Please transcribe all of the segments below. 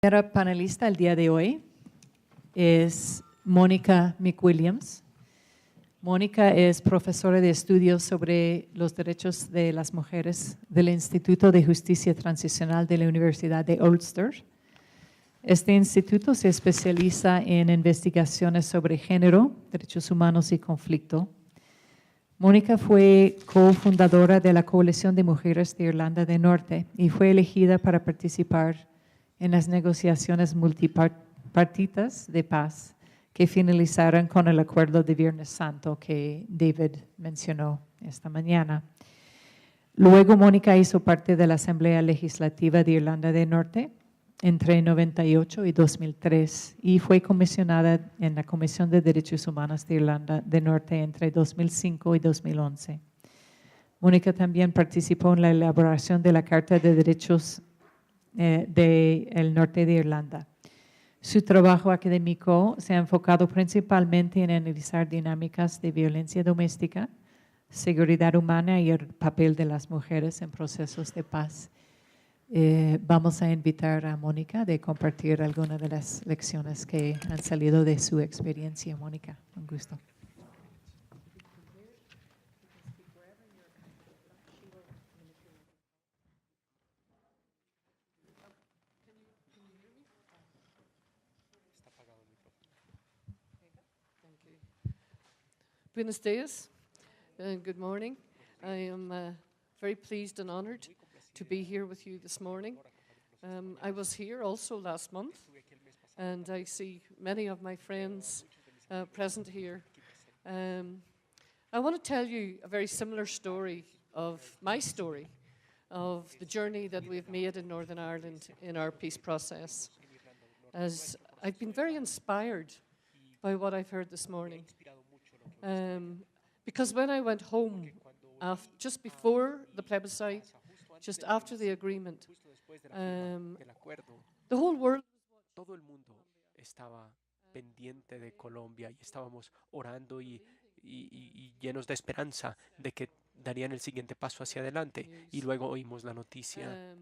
La primera panelista el día de hoy es Mónica McWilliams. Mónica es profesora de estudios sobre los derechos de las mujeres del Instituto de Justicia Transicional de la Universidad de Ulster. Este instituto se especializa en investigaciones sobre género, derechos humanos y conflicto. Mónica fue cofundadora de la Coalición de Mujeres de Irlanda del Norte y fue elegida para participar en las negociaciones multipartitas de paz que finalizaron con el acuerdo de Viernes Santo que David mencionó esta mañana. Luego, Mónica hizo parte de la Asamblea Legislativa de Irlanda del Norte entre 1998 y 2003 y fue comisionada en la Comisión de Derechos Humanos de Irlanda del Norte entre 2005 y 2011. Mónica también participó en la elaboración de la Carta de Derechos del Norte de Irlanda. Su trabajo académico se ha enfocado principalmente en analizar dinámicas de violencia doméstica, seguridad humana y el papel de las mujeres en procesos de paz. Vamos a invitar a Mónica de compartir algunas de las lecciones que han salido de su experiencia. Mónica, un gusto. Buenos dias, good morning. I am very pleased and honored to be here with you this morning. I was here also last month, and I see many of my friends present here. I want to tell you a very similar story of my story, of the journey that we've made in Northern Ireland in our peace process. As I've been very inspired by what I've heard this morning. Because when I went home, just before the plebiscite, just after the agreement, the whole world, todo el mundo estaba pendiente de Colombia y estábamos orando y llenos de esperanza de que darían el siguiente paso hacia adelante. Y luego oímos la noticia.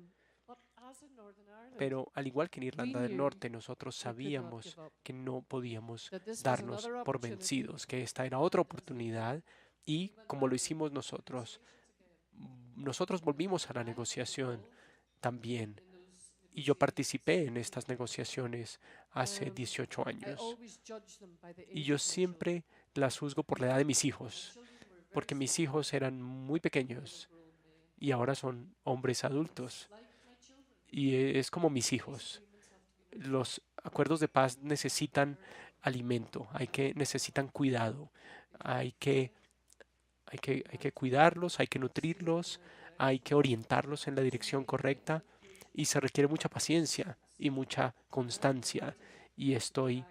Pero al igual que en Irlanda del Norte, nosotros sabíamos que no podíamos darnos por vencidos, que esta era otra oportunidad y como lo hicimos nosotros volvimos a la negociación también. Y yo participé en estas negociaciones hace 18 años. Y yo siempre las juzgo por la edad de mis hijos, porque mis hijos eran muy pequeños y ahora son hombres adultos. Y es como mis hijos. Los acuerdos de paz necesitan alimento, necesitan cuidado, hay que cuidarlos, hay que nutrirlos, hay que orientarlos en la dirección correcta y se requiere mucha paciencia y mucha constancia. Y estoy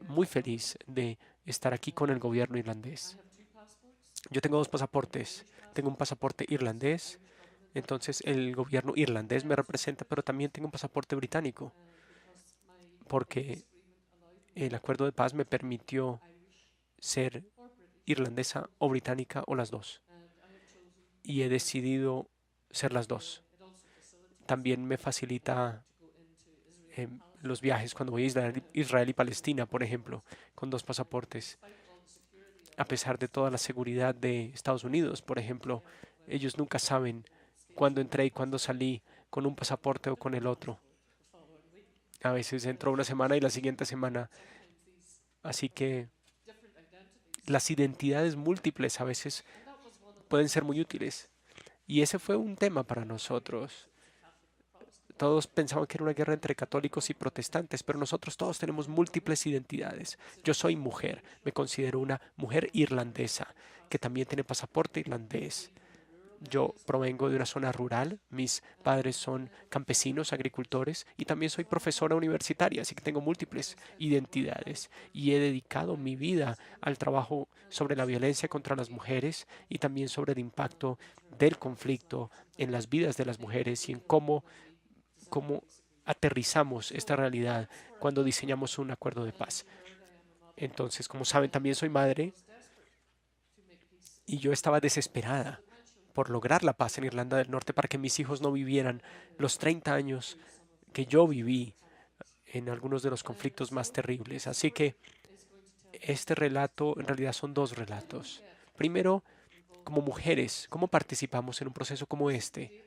muy feliz de estar aquí con el gobierno irlandés. Yo tengo dos pasaportes. Tengo un pasaporte irlandés. Entonces el gobierno irlandés me representa, pero también tengo un pasaporte británico, porque el acuerdo de paz me permitió ser irlandesa o británica o las dos. Y he decidido ser las dos. También me facilita los viajes cuando voy a Israel y Palestina, por ejemplo, con dos pasaportes. A pesar de toda la seguridad de Estados Unidos, por ejemplo, ellos nunca saben cuándo entré y cuándo salí con un pasaporte o con el otro. A veces entro una semana y la siguiente semana. Así que las identidades múltiples a veces pueden ser muy útiles. Y ese fue un tema para nosotros. Todos pensaban que era una guerra entre católicos y protestantes, pero nosotros todos tenemos múltiples identidades. Yo soy mujer, me considero una mujer irlandesa, que también tiene pasaporte irlandés. Yo provengo de una zona rural, mis padres son campesinos, agricultores y también soy profesora universitaria, así que tengo múltiples identidades y he dedicado mi vida al trabajo sobre la violencia contra las mujeres y también sobre el impacto del conflicto en las vidas de las mujeres y en cómo aterrizamos esta realidad cuando diseñamos un acuerdo de paz. Entonces, como saben, también soy madre y yo estaba desesperada por lograr la paz en Irlanda del Norte para que mis hijos no vivieran los 30 años que yo viví en algunos de los conflictos más terribles. Así que este relato en realidad son dos relatos. Primero, como mujeres, ¿cómo participamos en un proceso como este?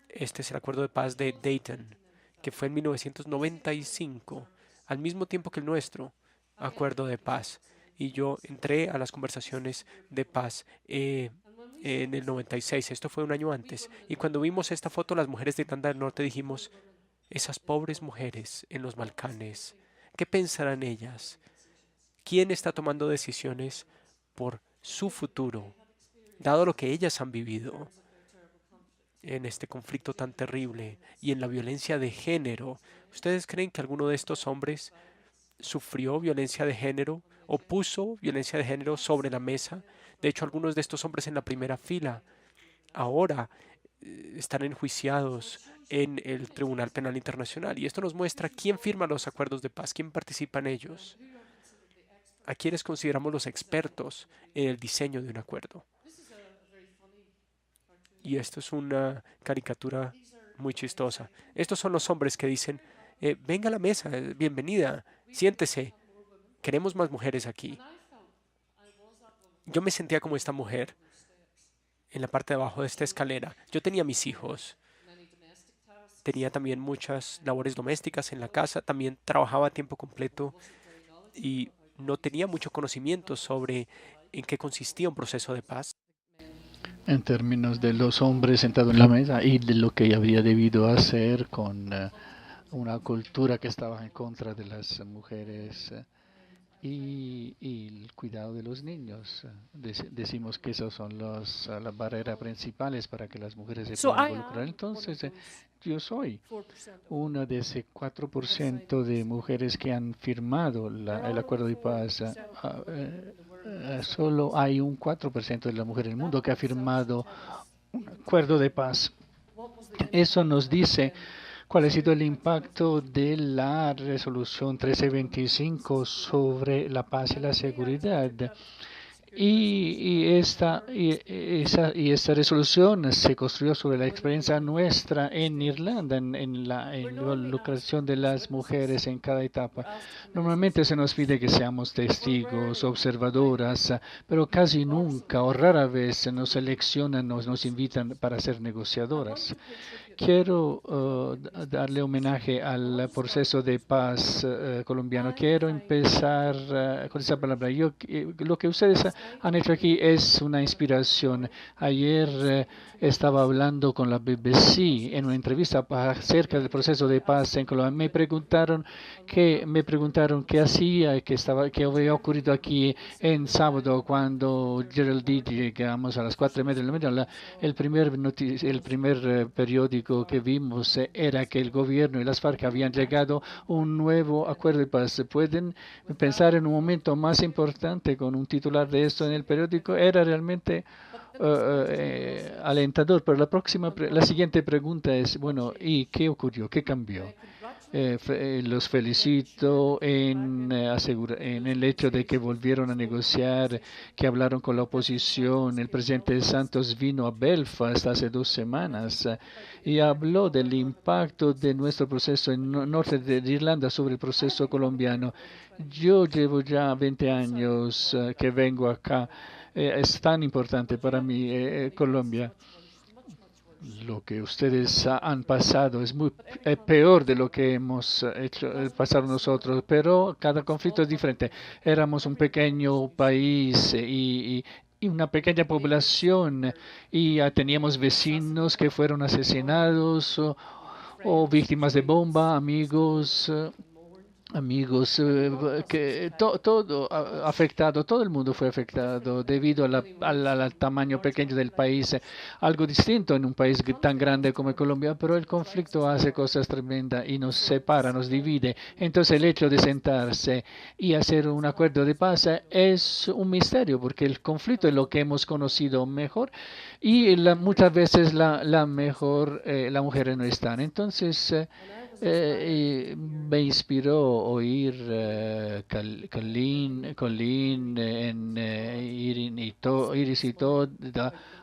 Este es el Acuerdo de Paz de Dayton, que fue en 1995, al mismo tiempo que el nuestro Acuerdo de Paz. Y yo entré a las conversaciones de paz en el 96. Esto fue un año antes. Y cuando vimos esta foto, las mujeres de Irlanda del Norte dijimos, esas pobres mujeres en los Balcanes, ¿qué pensarán ellas? ¿Quién está tomando decisiones por su futuro, dado lo que ellas han vivido en este conflicto tan terrible y en la violencia de género? ¿Ustedes creen que alguno de estos hombres sufrió violencia de género o puso violencia de género sobre la mesa? De hecho, algunos de estos hombres en la primera fila ahora están enjuiciados en el Tribunal Penal Internacional. Y esto nos muestra quién firma los acuerdos de paz, quién participa en ellos, a quienes consideramos los expertos en el diseño de un acuerdo. Y esto es una caricatura muy chistosa. Estos son los hombres que dicen, venga a la mesa, bienvenida, siéntese, queremos más mujeres aquí. Yo me sentía como esta mujer en la parte de abajo de esta escalera. Yo tenía mis hijos, tenía también muchas labores domésticas en la casa, también trabajaba a tiempo completo y no tenía mucho conocimiento sobre en qué consistía un proceso de paz. En términos de los hombres sentados en la mesa y de lo que habría debido hacer con una cultura que estaba en contra de las mujeres y el cuidado de los niños. Decimos que esas son las barreras principales para que las mujeres se puedan involucrar. Entonces, yo soy una de ese 4% de mujeres que han firmado el acuerdo de paz. Solo hay un 4% de las mujeres en el mundo que ha firmado un acuerdo de paz. Eso nos dice cuál ha sido el impacto de la resolución 1325 sobre la paz y la seguridad. Y esta resolución se construyó sobre la experiencia nuestra en Irlanda, en la involucración de las mujeres en cada etapa. Normalmente se nos pide que seamos testigos, observadoras, pero casi nunca o rara vez se nos seleccionan, nos invitan para ser negociadoras. Quiero darle homenaje al proceso de paz colombiano. Quiero empezar con esa palabra. Lo que ustedes han hecho aquí es una inspiración. Ayer estaba hablando con la BBC en una entrevista acerca del proceso de paz en Colombia. Me preguntaron qué hacía, qué había ocurrido aquí en sábado cuando Gerald llegamos a las 4:30 de la mañana. El primer periódico que vimos era que el gobierno y las FARC habían llegado a un nuevo acuerdo de paz. ¿Pueden pensar en un momento más importante con un titular de esto en el periódico? Era realmente alentador. Pero la siguiente pregunta es, bueno, ¿y qué ocurrió? ¿Qué cambió? Los felicito en el hecho de que volvieron a negociar, que hablaron con la oposición. El presidente Santos vino a Belfast hace 2 semanas y habló del impacto de nuestro proceso en norte de Irlanda sobre el proceso colombiano. Yo llevo ya 20 años que vengo acá. Es tan importante para mí Colombia. Lo que ustedes han pasado es peor de lo que hemos pasado nosotros, pero cada conflicto es diferente. Éramos un pequeño país y una pequeña población y teníamos vecinos que fueron asesinados o víctimas de bomba, amigos, que todo afectado, todo el mundo fue afectado debido al tamaño pequeño del país, algo distinto en un país tan grande como Colombia, pero el conflicto hace cosas tremendas y nos separa, nos divide. Entonces el hecho de sentarse y hacer un acuerdo de paz es un misterio, porque el conflicto es lo que hemos conocido mejor y muchas veces las mujeres no están. Entonces me inspiró oír Colleen en Iris y Todd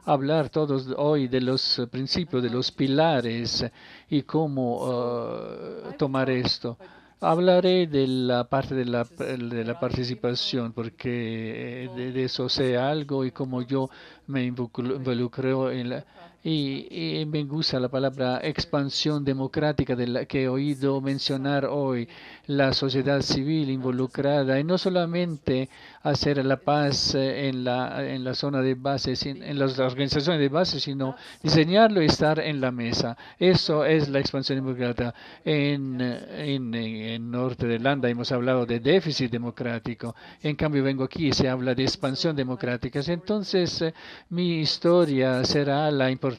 hablar todos hoy de los principios, de los pilares y cómo tomar esto. Hablaré de la parte de la participación, porque de eso sé algo y como yo me involucro en la... Y me gusta la palabra expansión democrática de la que he oído mencionar hoy, la sociedad civil involucrada, y no solamente hacer la paz en la zona de base, en las organizaciones de base, sino diseñarlo y estar en la mesa. Eso es la expansión democrática. En norte de Irlanda hemos hablado de déficit democrático. En cambio, vengo aquí y se habla de expansión democrática. Entonces, mi historia será la importancia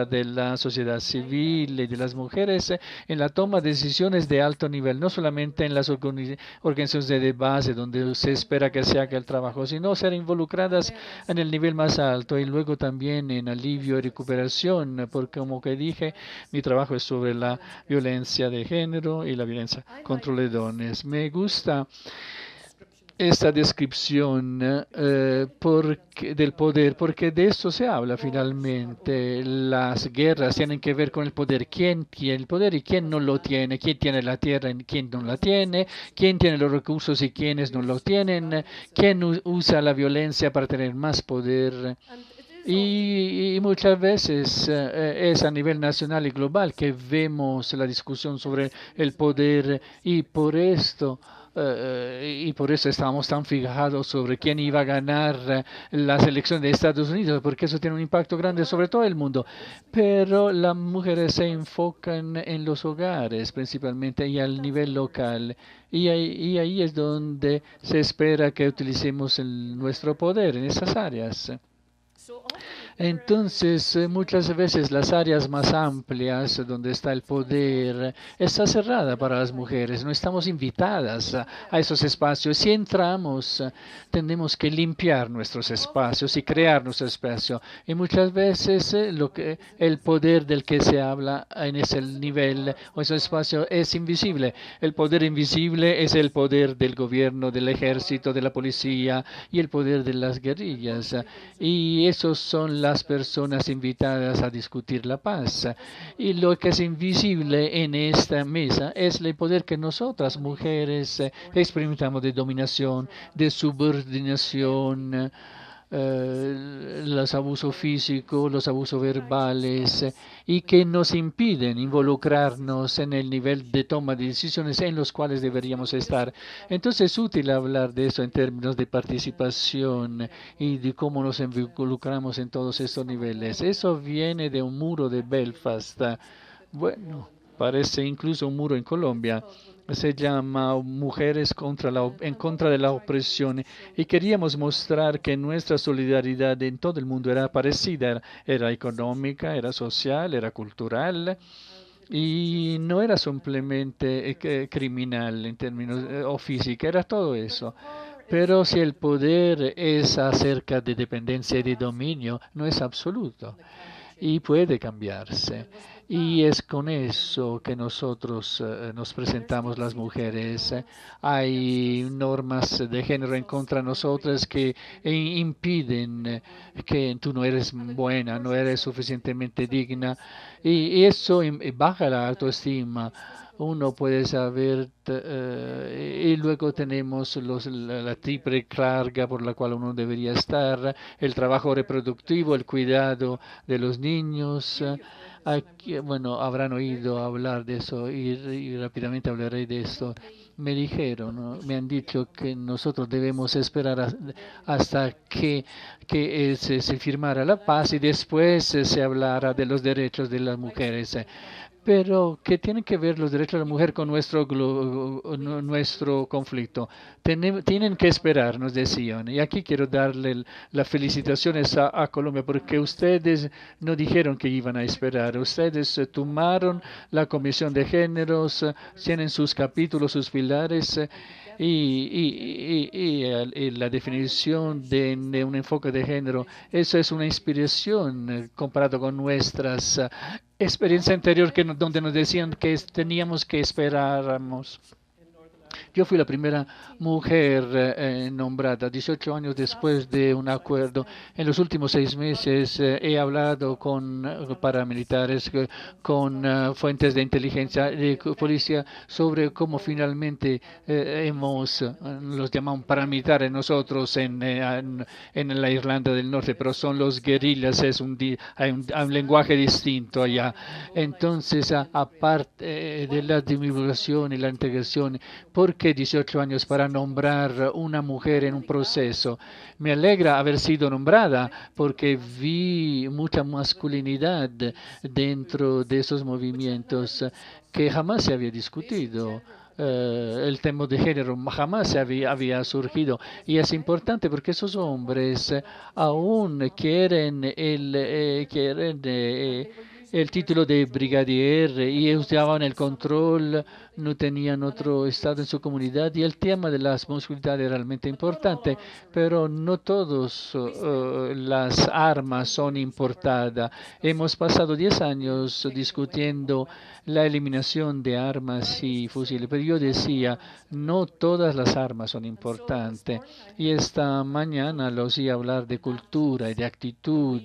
de la sociedad civil y de las mujeres en la toma de decisiones de alto nivel, no solamente en las organizaciones de base donde se espera que se haga el trabajo, sino ser involucradas en el nivel más alto y luego también en alivio y recuperación, porque como que dije, mi trabajo es sobre la violencia de género y la violencia contra los dones. Me gusta esta descripción del poder, porque de esto se habla finalmente. Las guerras tienen que ver con el poder. ¿Quién tiene el poder y quién no lo tiene? ¿Quién tiene la tierra y quién no la tiene? ¿Quién tiene los recursos y quiénes no lo tienen? ¿Quién usa la violencia para tener más poder? Y muchas veces es a nivel nacional y global que vemos la discusión sobre el poder y por esto estábamos tan fijados sobre quién iba a ganar las elecciones de Estados Unidos, porque eso tiene un impacto grande sobre todo el mundo. Pero las mujeres se enfocan en los hogares principalmente y al nivel local. Y ahí es donde se espera que utilicemos nuestro poder en esas áreas. Entonces, muchas veces las áreas más amplias donde está el poder está cerrada para las mujeres. No estamos invitadas a esos espacios. Si entramos, tenemos que limpiar nuestros espacios y crear nuestro espacio. Y muchas veces el poder del que se habla en ese nivel o ese espacio es invisible. El poder invisible es el poder del gobierno, del ejército, de la policía y el poder de las guerrillas. Y esos son las personas invitadas a discutir la paz. Y lo que es invisible en esta mesa es el poder que nosotras, mujeres, experimentamos de dominación, de subordinación, los abusos físicos, los abusos verbales, y que nos impiden involucrarnos en el nivel de toma de decisiones en los cuales deberíamos estar. Entonces es útil hablar de eso en términos de participación y de cómo nos involucramos en todos estos niveles. Eso viene de un muro de Belfast. Bueno, parece incluso un muro en Colombia. Se llama Mujeres en contra de la opresión, y queríamos mostrar que nuestra solidaridad en todo el mundo era parecida, era económica, era social, era cultural y no era simplemente criminal en términos o física, era todo eso. Pero si el poder es acerca de dependencia y de dominio, no es absoluto y puede cambiarse. Y es con eso que nosotros nos presentamos las mujeres. Hay normas de género en contra de nosotras que impiden que tú no eres buena, no eres suficientemente digna. Y eso baja la autoestima. Uno puede saber, y luego tenemos la triple carga por la cual uno debería estar, el trabajo reproductivo, el cuidado de los niños. Aquí, bueno, habrán oído hablar de eso y rápidamente hablaré de esto. Me dijeron, ¿no? Me han dicho que nosotros debemos esperar hasta que se firmara la paz y después se hablara de los derechos de las mujeres. Pero, ¿qué tienen que ver los derechos de la mujer con nuestro conflicto? Tienen que esperar, nos decían. Y aquí quiero darle las felicitaciones a Colombia, porque ustedes no dijeron que iban a esperar. Ustedes tomaron la Comisión de Géneros, tienen sus capítulos, sus pilares. Y la definición de un enfoque de género, eso es una inspiración comparado con nuestras experiencias anteriores donde nos decían que teníamos que esperáramos. Yo fui la primera mujer nombrada 18 años después de un acuerdo. En los últimos 6 meses he hablado con paramilitares, con fuentes de inteligencia, de policía, sobre cómo finalmente los llamamos paramilitares nosotros en la Irlanda del Norte, pero son los guerrillas, hay un lenguaje distinto allá. Entonces, aparte de la divulgación y la integración, ¿por qué 18 años para nombrar una mujer en un proceso? Me alegra haber sido nombrada porque vi mucha masculinidad dentro de esos movimientos que jamás se había discutido. El tema de género jamás había surgido y es importante porque esos hombres aún quieren el título de brigadier y usaban el control, no tenían otro estado en su comunidad y el tema de las masculinidades es realmente importante, pero no todas las armas son importadas. Hemos pasado 10 años discutiendo la eliminación de armas y fusiles, pero yo decía, no todas las armas son importantes. Y esta mañana los oí hablar de cultura y de actitud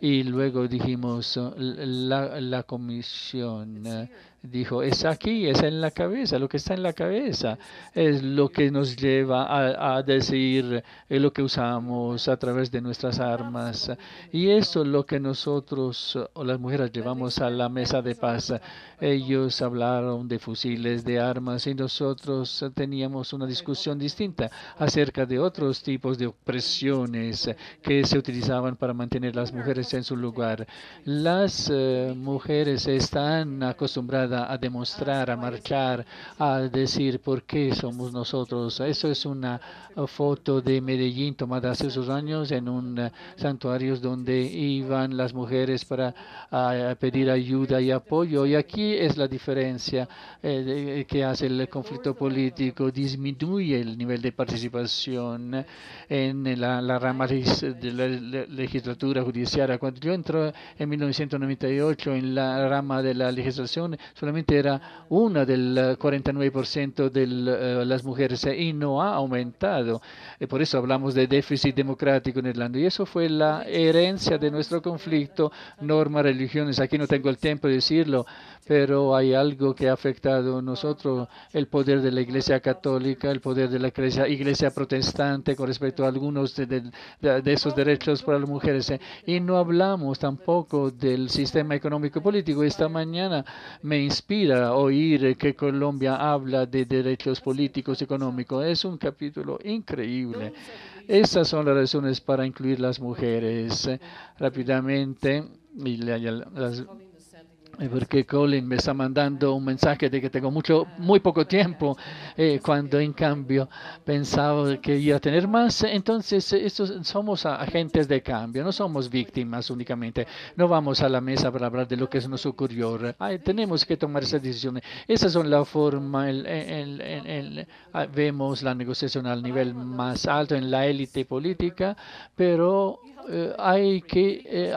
y luego dijimos, la comisión dijo, es aquí, es en la cabeza, lo que está en la cabeza es lo que nos lleva a decir lo que usamos a través de nuestras armas. Y eso es lo que nosotros, o las mujeres, llevamos a la mesa de paz. Ellos hablaron de fusiles, de armas, y nosotros teníamos una discusión distinta acerca de otros tipos de opresiones que se utilizaban para mantener las mujeres en su lugar. Las mujeres están acostumbradas a demostrar, a marchar, a decir por qué somos nosotros. Eso es una foto de Medellín tomada hace esos años en un santuario donde iban las mujeres para pedir ayuda y apoyo. Y aquí es la diferencia que hace el conflicto político, disminuye el nivel de participación en la rama de la legislatura judicial. Cuando yo entré en 1998 en la rama de la legislación, solamente era una del 49% de las mujeres y no ha aumentado. Por eso hablamos de déficit democrático en Irlanda. Y eso fue la herencia de nuestro conflicto, normas, religiones. Aquí no tengo el tiempo de decirlo, pero hay algo que ha afectado a nosotros, el poder de la Iglesia Católica, el poder de la Iglesia Protestante con respecto a algunos de esos derechos para las mujeres. Y no hablamos tampoco del sistema económico político. Esta mañana me inspira oír que Colombia habla de derechos políticos y económicos. Es un capítulo increíble. Esas son las razones para incluir las mujeres. Rápidamente, porque Colin me está mandando un mensaje de que tengo muy poco tiempo, cuando en cambio pensaba que iba a tener más. Entonces, somos agentes de cambio, no somos víctimas únicamente. No vamos a la mesa para hablar de lo que nos ocurrió. Tenemos que tomar esas decisiones. Esas son la forma, vemos la negociación al nivel más alto en la élite política, pero hay que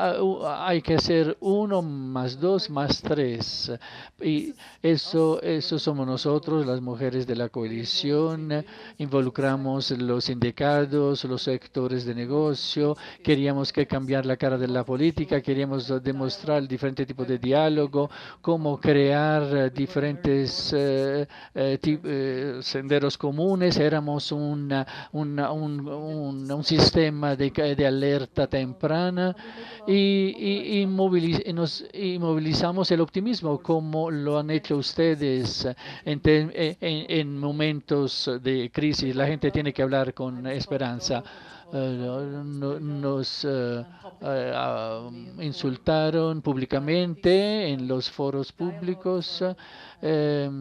hacer 1 más 2 más 3. Y eso somos nosotros, las mujeres de la coalición. Involucramos los sindicatos, los sectores de negocio. Queríamos cambiar la cara de la política. Queríamos demostrar diferentes tipos de diálogo, cómo crear diferentes senderos comunes. Éramos un sistema de alerta temprana y movilizamos el optimismo como lo han hecho ustedes en momentos de crisis. La gente tiene que hablar con esperanza. Nos insultaron públicamente en los foros públicos. Se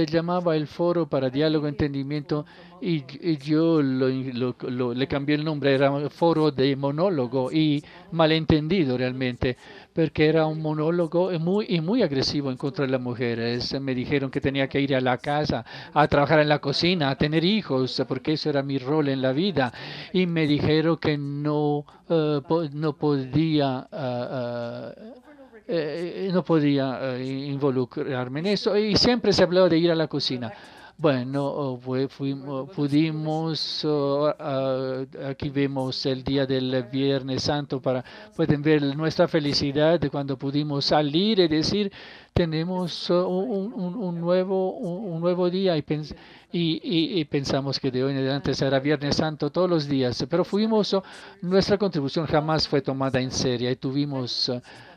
llamaba el Foro para Diálogo y Entendimiento y yo le cambié el nombre, era Foro de Monólogo y malentendido realmente, porque era un monólogo muy agresivo en contra de las mujeres. Me dijeron que tenía que ir a la casa, a trabajar en la cocina, a tener hijos, porque eso era mi rol en la vida. Y me dijeron que no podía involucrarme en eso. Y siempre se hablaba de ir a la cocina. Bueno, pudimos, aquí vemos el día del Viernes Santo, pueden ver nuestra felicidad de cuando pudimos salir y decir, tenemos un nuevo día y pensamos que de hoy en adelante será Viernes Santo todos los días, pero nuestra contribución jamás fue tomada en serio y tuvimos...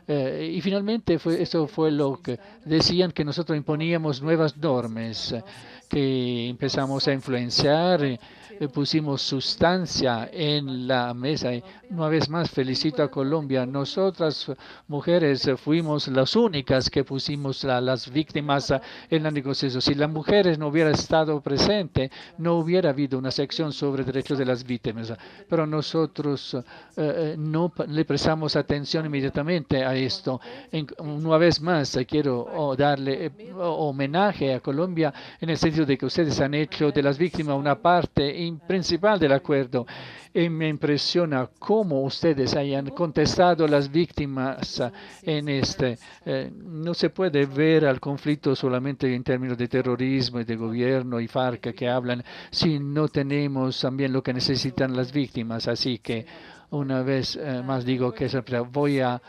y finalmente eso fue lo que decían, que nosotros imponíamos nuevas normas, que empezamos a influenciar, pusimos sustancia en la mesa. Y una vez más felicito a Colombia. Nosotras mujeres fuimos las únicas que pusimos las víctimas en la negociación. Si las mujeres no hubieran estado presentes, no hubiera habido una sección sobre derechos de las víctimas. Pero nosotros no le prestamos atención inmediatamente a esto. Una vez más quiero darle homenaje a Colombia en el sentido de que ustedes han hecho de las víctimas una parte principal del acuerdo. Y me impresiona cómo ustedes hayan contestado las víctimas en este. No se puede ver al conflicto solamente en términos de terrorismo y de gobierno y FARC que hablan, si no tenemos también lo que necesitan las víctimas. Así que una vez más digo que voy a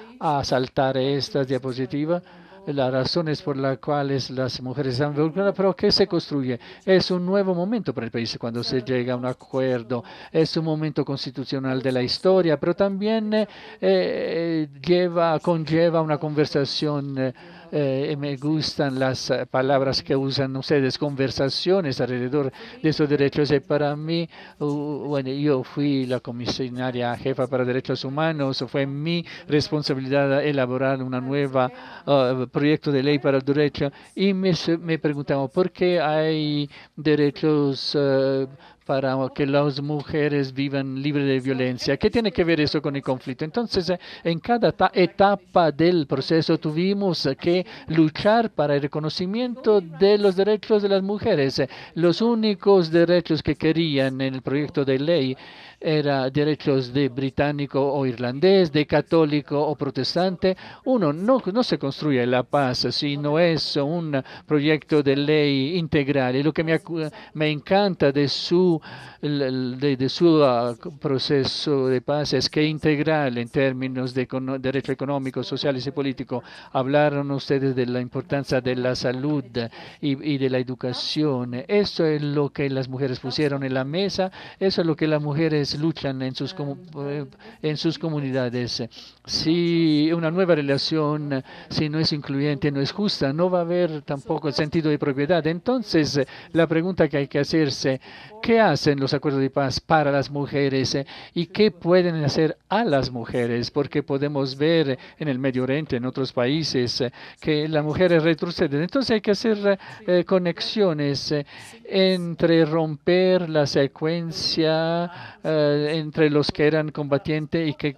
saltar esta diapositiva. Las razones por las cuales las mujeres están involucradas, pero ¿qué se construye? Es un nuevo momento para el país cuando se llega a un acuerdo, es un momento constitucional de la historia, pero también conlleva una conversación. Me gustan las palabras que usan ustedes, conversaciones alrededor de esos derechos. Y para mí, bueno, yo fui la comisionaria jefa para derechos humanos, fue mi responsabilidad elaborar una nueva proyecto de ley para el derecho, y me preguntamos por qué hay derechos para que las mujeres vivan libres de violencia. ¿Qué tiene que ver eso con el conflicto? Entonces, en cada etapa del proceso tuvimos que luchar para el reconocimiento de los derechos de las mujeres. Los únicos derechos que querían en el proyecto de ley eran derechos de británico o irlandés, de católico o protestante. No se construye la paz si no es un proyecto de ley integral. Y lo que me encanta de su proceso de paz es que integral en términos de derecho económico, sociales y político. Hablaron ustedes de la importancia de la salud y de la educación. Eso es lo que las mujeres pusieron en la mesa, eso es lo que las mujeres luchan en sus comunidades. Si una nueva relación, si no es incluyente, no es justa, no va a haber tampoco el sentido de propiedad. Entonces, la pregunta que hay que hacerse, ¿qué hacen los acuerdos de paz para las mujeres y qué pueden hacer a las mujeres? Porque podemos ver en el Medio Oriente, en otros países, que las mujeres retroceden. Entonces hay que hacer conexiones entre romper la secuencia entre los que eran combatientes y que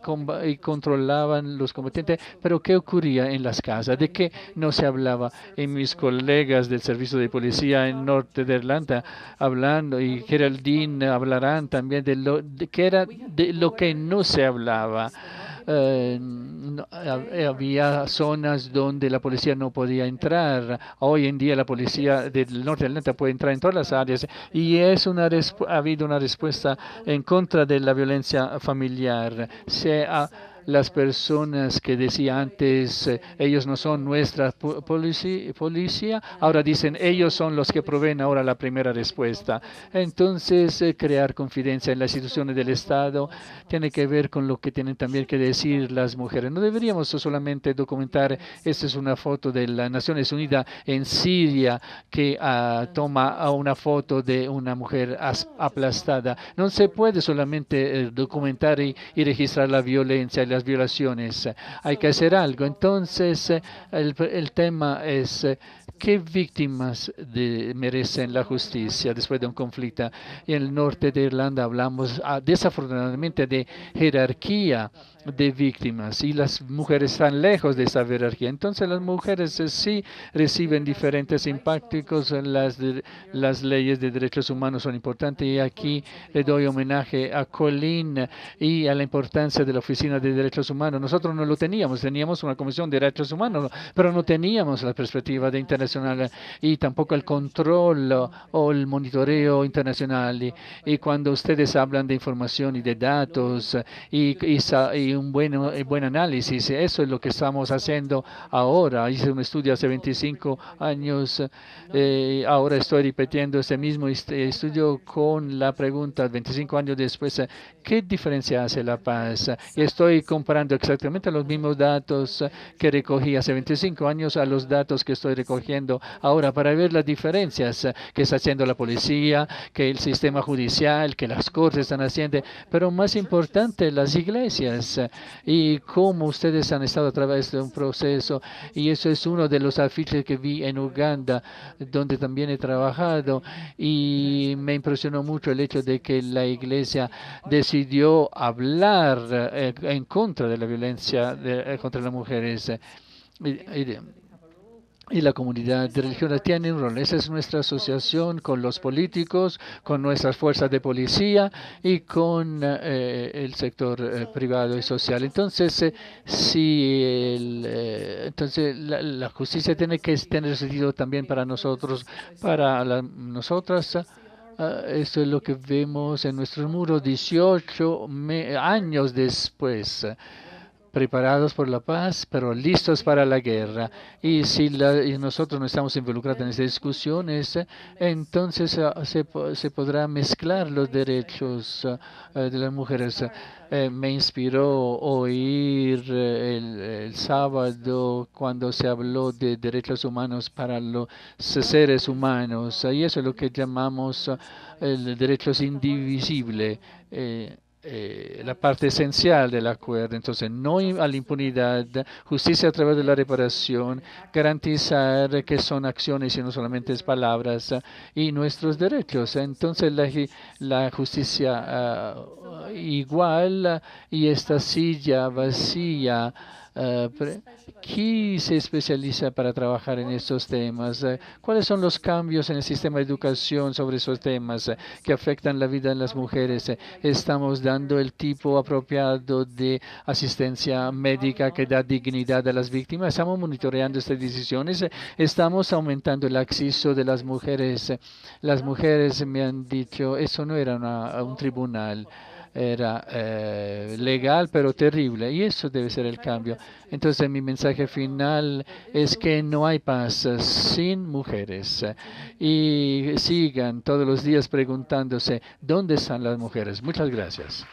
controlaban los combatientes. Pero ¿qué ocurría en las casas? ¿De qué no se hablaba? En mis colegas del servicio de policía en norte de Irlanda hablando, y Geraldine hablarán también de lo que no se hablaba. Había zonas donde la policía no podía entrar. Hoy en día la policía del norte de Atlanta puede entrar en todas las áreas, y ha habido una respuesta en contra de la violencia familiar. Las personas que decía antes, ellos no son nuestra policía, ahora dicen, ellos son los que proveen ahora la primera respuesta. Entonces, crear confianza en las instituciones del Estado tiene que ver con lo que tienen también que decir las mujeres. No deberíamos solamente documentar. Esta es una foto de las Naciones Unidas en Siria que toma una foto de una mujer aplastada. No se puede solamente documentar y registrar la violencia y las violaciones. Hay que hacer algo. Entonces, el tema es ¿qué víctimas merecen la justicia después de un conflicto? En el norte de Irlanda hablamos desafortunadamente de jerarquía de víctimas, y las mujeres están lejos de esa jerarquía. Entonces las mujeres sí reciben diferentes impactos. Las leyes de derechos humanos son importantes, y aquí le doy homenaje a Colleen y a la importancia de la Oficina de Derechos Humanos. Nosotros no lo teníamos una Comisión de Derechos Humanos, pero no teníamos la perspectiva de internacional y tampoco el control o el monitoreo internacional. Y cuando ustedes hablan de información y de datos y un buen análisis, eso es lo que estamos haciendo ahora. Hice un estudio hace 25 años, ahora estoy repitiendo ese mismo estudio con la pregunta 25 años después, ¿qué diferencia hace la paz? Y estoy comparando exactamente los mismos datos que recogí hace 25 años a los datos que estoy recogiendo ahora para ver las diferencias que está haciendo la policía, que el sistema judicial, que las cortes están haciendo, pero más importante, las iglesias y cómo ustedes han estado a través de un proceso. Y eso es uno de los afiches que vi en Uganda, donde también he trabajado, y me impresionó mucho el hecho de que la iglesia decidió hablar en contra de la violencia contra las mujeres. Y la comunidad religiosa tiene un rol. Esa es nuestra asociación con los políticos, con nuestras fuerzas de policía y con el sector privado y social. Entonces, entonces la justicia tiene que tener sentido también para nosotros, nosotras. Esto es lo que vemos en nuestros muros 18 años después. Preparados por la paz, pero listos para la guerra. Y si nosotros no estamos involucrados en estas discusiones, entonces se podrá mezclar los derechos de las mujeres. Me inspiró oír el sábado cuando se habló de derechos humanos para los seres humanos. Y eso es lo que llamamos el derechos indivisible. La parte esencial del acuerdo. Entonces, no a la impunidad, justicia a través de la reparación, garantizar que son acciones y no solamente es palabras, y nuestros derechos. Entonces, la justicia igual y esta silla vacía. ¿Quién se especializa para trabajar en estos temas? ¿Cuáles son los cambios en el sistema de educación sobre esos temas que afectan la vida de las mujeres? ¿Estamos dando el tipo apropiado de asistencia médica que da dignidad a las víctimas? ¿Estamos monitoreando estas decisiones? ¿Estamos aumentando el acceso de las mujeres? Las mujeres me han dicho, eso no era un tribunal. Era legal pero terrible, y eso debe ser el cambio. Entonces mi mensaje final es que no hay paz sin mujeres, y sigan todos los días preguntándose ¿dónde están las mujeres? Muchas gracias.